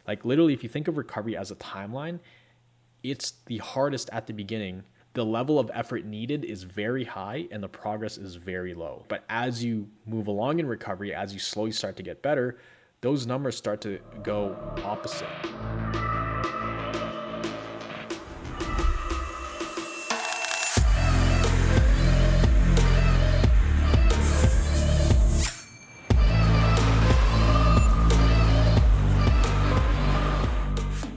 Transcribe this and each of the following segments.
Like literally, if you think of recovery as a timeline, it's the hardest at the beginning. The level of effort needed is very high and the progress is very low. But as you move along in recovery, as you slowly start to get better, those numbers start to go opposite.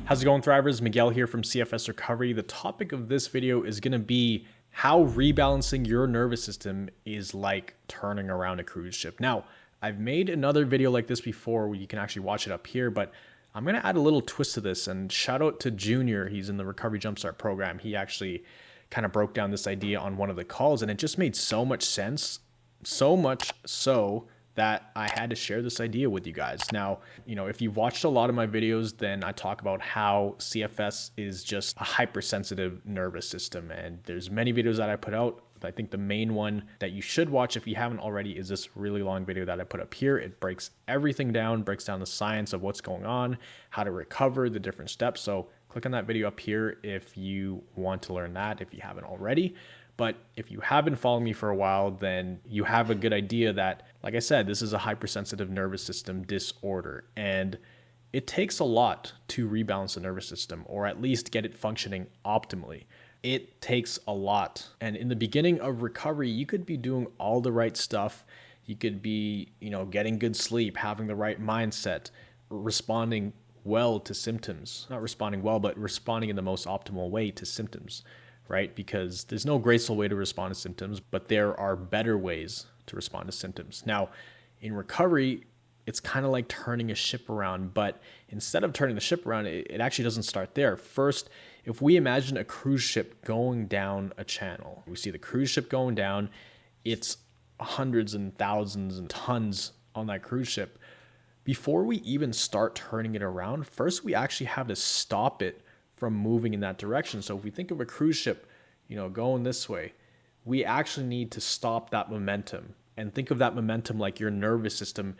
How's it going, Thrivers? Miguel here from CFS Recovery. The topic of this video is going to be how rebalancing your nervous system is like turning around a cruise ship. Now, I've made another video like this before where you can actually watch it up here, but I'm going to add a little twist to this, and shout out to Junior. He's in the Recovery Jumpstart program. He actually kind of broke down this idea on one of the calls, and it just made so much sense, so much so that I had to share this idea with you guys. Now, if you've watched a lot of my videos, then I talk about how CFS is just a hypersensitive nervous system. And there's many videos that I put out. I think the main one that you should watch if you haven't already is this really long video that I put up here. It breaks everything down, breaks down the science of what's going on, how to recover, the different steps. So click on that video up here if you want to learn that, if you haven't already. But if you have been following me for a while, then you have a good idea that, like I said, this is a hypersensitive nervous system disorder. And it takes a lot to rebalance the nervous system, or at least get it functioning optimally. It takes a lot. And in the beginning of recovery, you could be doing all the right stuff. You could be, getting good sleep, having the right mindset, responding well to symptoms. Not responding well, but responding in the most optimal way to symptoms. Right? Because there's no graceful way to respond to symptoms, but there are better ways to respond to symptoms. Now, in recovery, it's kind of like turning a ship around, but instead of turning the ship around, it actually doesn't start there. First, if we imagine a cruise ship going down a channel, we see the cruise ship going down, it's hundreds and thousands and tons on that cruise ship. Before we even start turning it around, first we actually have to stop it from moving in that direction. So if we think of a cruise ship, going this way, we actually need to stop that momentum and think of that momentum like your nervous system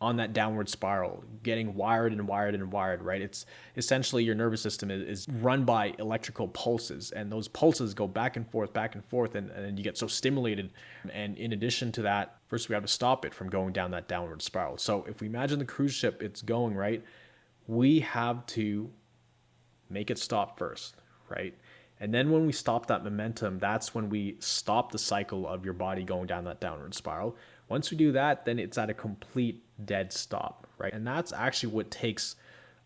on that downward spiral, getting wired and wired and wired, right? It's essentially your nervous system is run by electrical pulses, and those pulses go back and forth, and you get so stimulated. And in addition to that, first we have to stop it from going down that downward spiral. So if we imagine the cruise ship, it's going, right? We have to make it stop first, right? And then when we stop that momentum, that's when we stop the cycle of your body going down that downward spiral. Once we do that, then it's at a complete dead stop, right? And that's actually what takes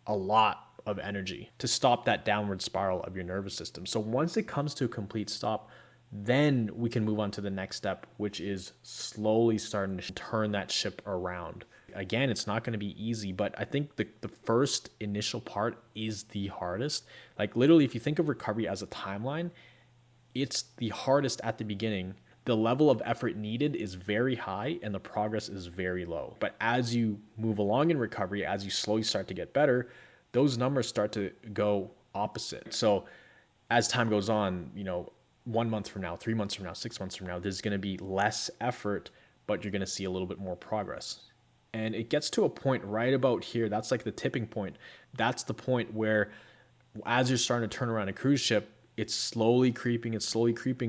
a lot of energy to stop that downward spiral of your nervous system. So once it comes to a complete stop, then we can move on to the next step, which is slowly starting to turn that ship around. Again, it's not going to be easy, but I think the first initial part is the hardest. Like literally, if you think of recovery as a timeline, it's the hardest at the beginning. The level of effort needed is very high and the progress is very low. But as you move along in recovery, as you slowly start to get better, those numbers start to go opposite. So as time goes on, 1 month from now, 3 months from now, 6 months from now, there's going to be less effort, but you're going to see a little bit more progress. And it gets to a point right about here. That's like the tipping point. That's the point where as you're starting to turn around a cruise ship, it's slowly creeping,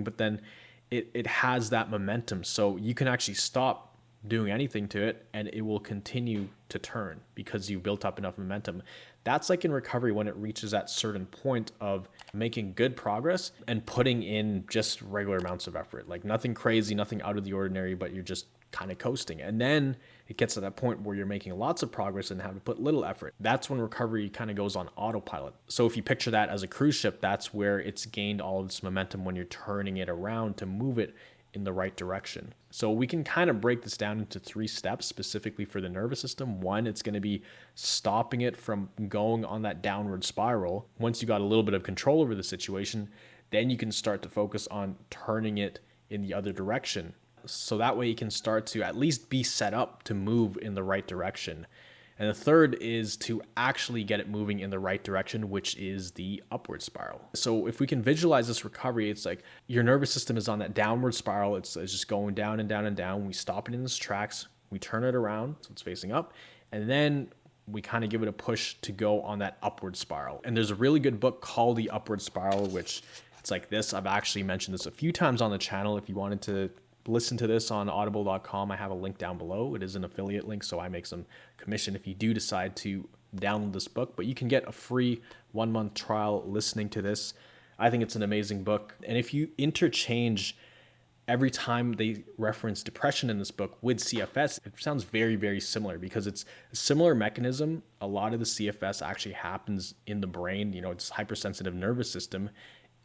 but then it has that momentum. So you can actually stop doing anything to it and it will continue to turn because you built up enough momentum. That's like in recovery when it reaches that certain point of making good progress and putting in just regular amounts of effort, like nothing crazy, nothing out of the ordinary, but you're just kind of coasting. And then it gets to that point where you're making lots of progress and have to put little effort. That's when recovery kind of goes on autopilot. So if you picture that as a cruise ship, that's where it's gained all of this momentum when you're turning it around to move it in the right direction. So we can kind of break this down into 3 steps specifically for the nervous system. 1, it's going to be stopping it from going on that downward spiral. Once you got a little bit of control over the situation, then you can start to focus on turning it in the other direction. So that way you can start to at least be set up to move in the right direction. And the third is to actually get it moving in the right direction, which is the upward spiral. So if we can visualize this recovery, it's like your nervous system is on that downward spiral. It's just going down and down and down. We stop it in its tracks. We turn it around so it's facing up. And then we kind of give it a push to go on that upward spiral. And there's a really good book called The Upward Spiral, which it's like this. I've actually mentioned this a few times on the channel. If you wanted to listen to this on audible.com, I have a link down below. It is an affiliate link, so I make some commission if you do decide to download this book. But you can get a free 1-month trial listening to this. I think it's an amazing book. And if you interchange every time they reference depression in this book with CFS, it sounds very, very similar because it's a similar mechanism. A lot of the CFS actually happens in the brain. You know, it's hypersensitive nervous system.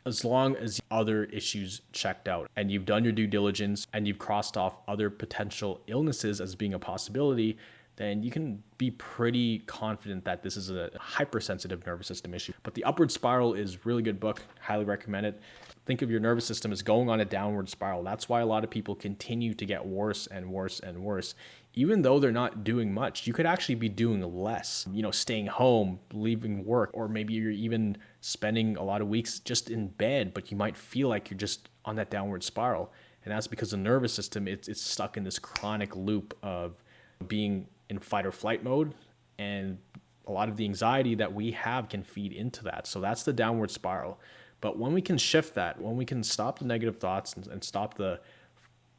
As long as other issues checked out and you've done your due diligence and you've crossed off other potential illnesses as being a possibility, then you can be pretty confident that this is a hypersensitive nervous system issue. But The Upward Spiral is a really good book. Highly recommend it. Think of your nervous system as going on a downward spiral. That's why a lot of people continue to get worse and worse and worse. Even though they're not doing much, you could actually be doing less, you know, staying home, leaving work, or maybe you're even spending a lot of weeks just in bed, but you might feel like you're just on that downward spiral. And that's because the nervous system, it's stuck in this chronic loop of being in fight or flight mode. And a lot of the anxiety that we have can feed into that. So that's the downward spiral. But when we can shift that, when we can stop the negative thoughts and stop the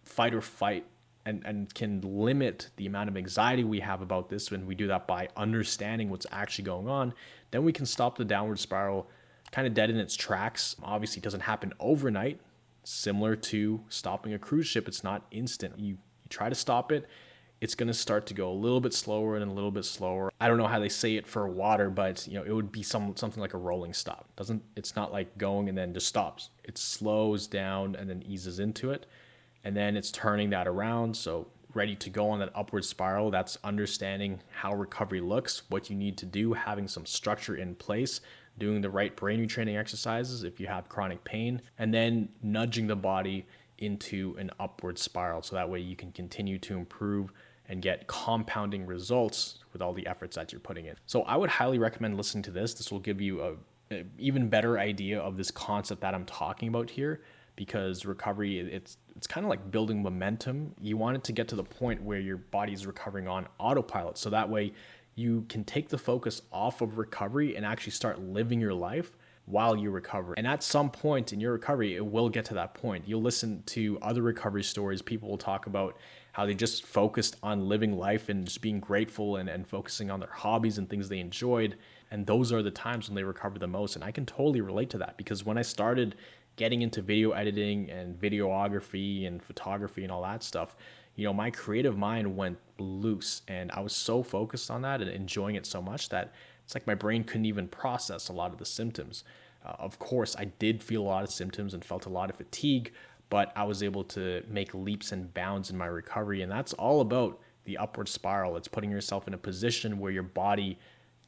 fight or fight and can limit the amount of anxiety we have about this, when we do that by understanding what's actually going on, then we can stop the downward spiral kind of dead in its tracks. Obviously, it doesn't happen overnight. Similar to stopping a cruise ship, it's not instant. You try to stop it, it's going to start to go a little bit slower and a little bit slower. I don't know how they say it for water, but you know, it would be something like a rolling stop. It's not like going and then just stops. It slows down and then eases into it. And then it's turning that around. So ready to go on that upward spiral. That's understanding how recovery looks, what you need to do, having some structure in place, doing the right brain retraining exercises if you have chronic pain, and then nudging the body into an upward spiral. So that way you can continue to improve and get compounding results with all the efforts that you're putting in. So I would highly recommend listening to this. This will give you a even better idea of this concept that I'm talking about here, because recovery, it's kind of like building momentum. You want it to get to the point where your body's recovering on autopilot. So that way you can take the focus off of recovery and actually start living your life while you recover. And at some point in your recovery, it will get to that point. You'll listen to other recovery stories. People will talk about how they just focused on living life and just being grateful and focusing on their hobbies and things they enjoyed. And those are the times when they recover the most. And I can totally relate to that, because when I started getting into video editing and videography and photography and all that stuff, you know, my creative mind went loose and I was so focused on that and enjoying it so much that it's like my brain couldn't even process a lot of the symptoms. Of course, I did feel a lot of symptoms and felt a lot of fatigue, but I was able to make leaps and bounds in my recovery. And that's all about the upward spiral. It's putting yourself in a position where your body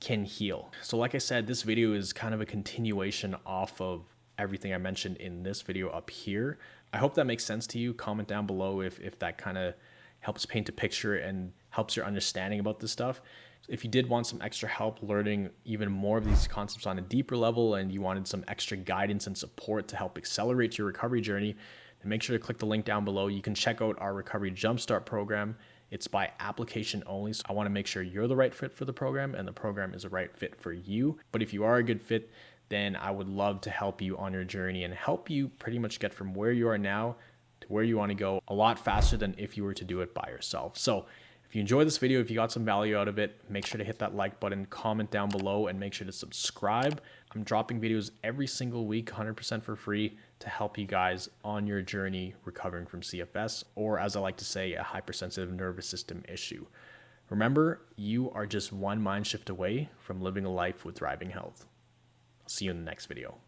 can heal. So like I said, this video is kind of a continuation off of everything I mentioned in this video up here. I hope that makes sense to you. Comment down below if that kind of helps paint a picture and helps your understanding about this stuff. If you did want some extra help learning even more of these concepts on a deeper level, and you wanted some extra guidance and support to help accelerate your recovery journey, then make sure to click the link down below. You can check out our Recovery Jumpstart program. It's by application only. So I want to make sure you're the right fit for the program and the program is the right fit for you. But if you are a good fit, then I would love to help you on your journey and help you pretty much get from where you are now to where you want to go a lot faster than if you were to do it by yourself. So if you enjoyed this video, if you got some value out of it, make sure to hit that like button, comment down below, and make sure to subscribe. I'm dropping videos every single week, 100% for free, to help you guys on your journey recovering from CFS, or as I like to say, a hypersensitive nervous system issue. Remember, you are just one mind shift away from living a life with thriving health. I'll see you in the next video.